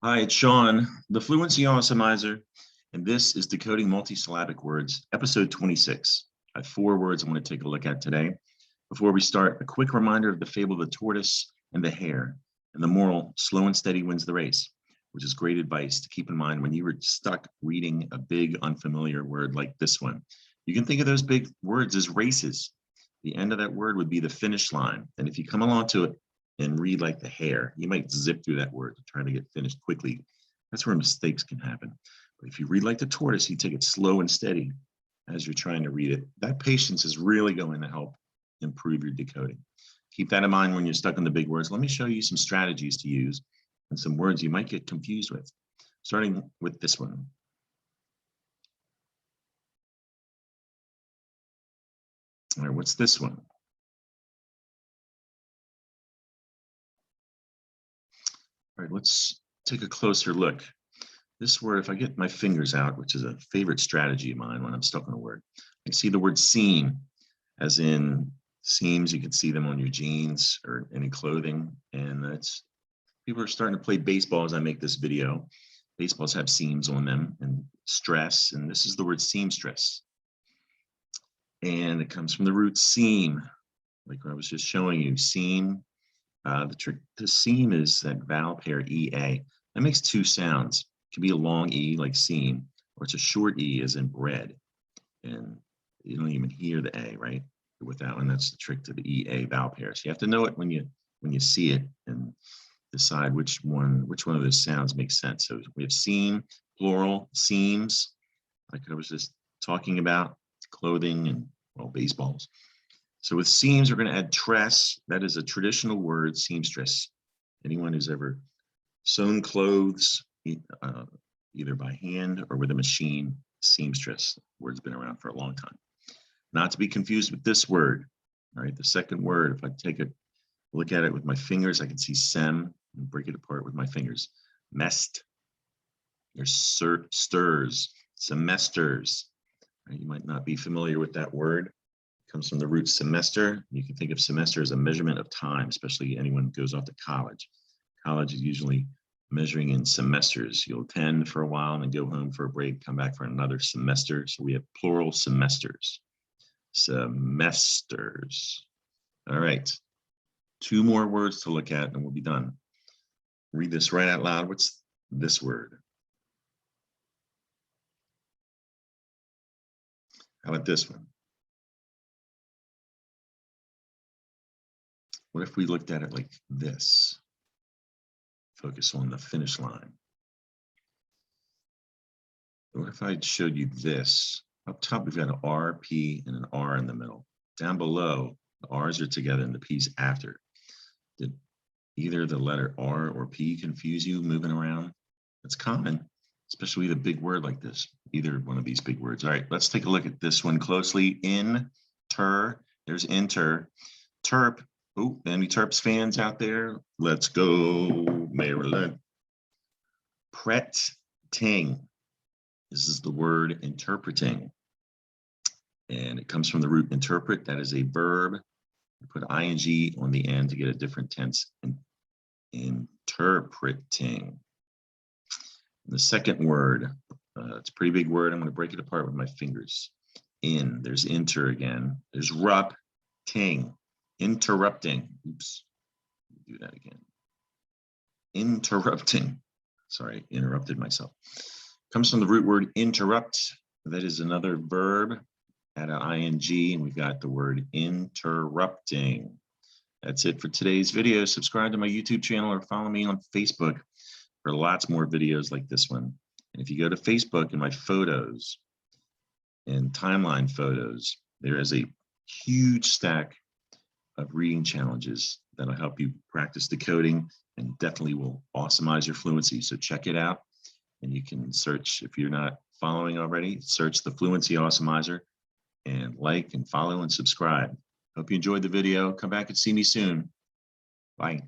Hi, it's Sean, the Fluency Awesomeizer, and this is Decoding Multi-Syllabic Words, episode 26. I have 4 words I want to take a look at today. Before we start, a quick reminder of the fable of the tortoise and the hare, and the moral, slow and steady wins the race, which is great advice to keep in mind when you were stuck reading a big unfamiliar word like this one. You can think of those big words as races. The end of that word would be the finish line, and if you come along to it and read like the hare, you might zip through that word trying to get finished quickly. That's where mistakes can happen. But if you read like the tortoise, you take it slow and steady as you're trying to read it. That patience is really going to help improve your decoding. Keep that in mind when you're stuck on the big words. Let me show you some strategies to use and some words you might get confused with, starting with this one. All right, what's this one? All right, let's take a closer look. This word, if I get my fingers out, which is a favorite strategy of mine when I'm stuck on a word, I can see the word seam, as in seams. You can see them on your jeans or any clothing. And that's, people are starting to play baseball as I make this video. Baseballs have seams on them and stress, and this is the word seamstress. And it comes from the root seam, like I was just showing you, seam. The trick to seam is that vowel pair EA. That makes 2 sounds. It can be a long E like seam, or it's a short E as in bread. And you don't even hear the A, right? With that one, that's the trick to the EA vowel pair. So you have to know it when you see it and decide which one of those sounds makes sense. So we have seam, plural, seams, like I was just talking about, clothing and, well, baseballs. So with seams, we're going to add tress. That is a traditional word, seamstress. Anyone who's ever sewn clothes, either by hand or with a machine, seamstress. The word's been around for a long time. Not to be confused with this word. All right, the second word, if I take a look at it with my fingers, I can see sem and break it apart with my fingers. Mest. There's stirs, semesters. Right, you might not be familiar with that word. Comes from the root semester. You can think of semester as a measurement of time, especially anyone who goes off to college. College is usually measuring in semesters. You'll attend for a while and then go home for a break, come back for another semester. So we have plural semesters. Semesters. All right. 2 more words to look at and we'll be done. Read this right out loud. What's this word? How about this one? What if we looked at it like this? Focus on the finish line. What if I showed you this? Up top, we've got an R, P, and an R in the middle. Down below, the R's are together and the P's after. Did either the letter R or P confuse you moving around? That's common, especially with a big word like this, either one of these big words. All right, let's take a look at this one closely. Inter, there's inter. Terp. Oh, any Terps fans out there? Let's go, Maryland. Pretting. This is the word interpreting. And it comes from the root interpret. That is a verb. You put ing on the end to get a different tense. Interpreting. And the second word, it's a pretty big word. I'm going to break it apart with my fingers. In, there's inter again. There's rupting. Interrupting. Oops. Do that again. Interrupting. Sorry, interrupted myself. Comes from the root word interrupt. That is another verb. Add an ing, and we've got the word interrupting. That's it for today's video. Subscribe to my YouTube channel or follow me on Facebook for lots more videos like this one. And if you go to Facebook and my photos and timeline photos, there is a huge stack of reading challenges that'll help you practice decoding and definitely will awesomize your fluency. So check it out. And you can search, if you're not following already, search the Fluency Awesomizer and like and follow and subscribe. Hope you enjoyed the video. Come back and see me soon. Bye.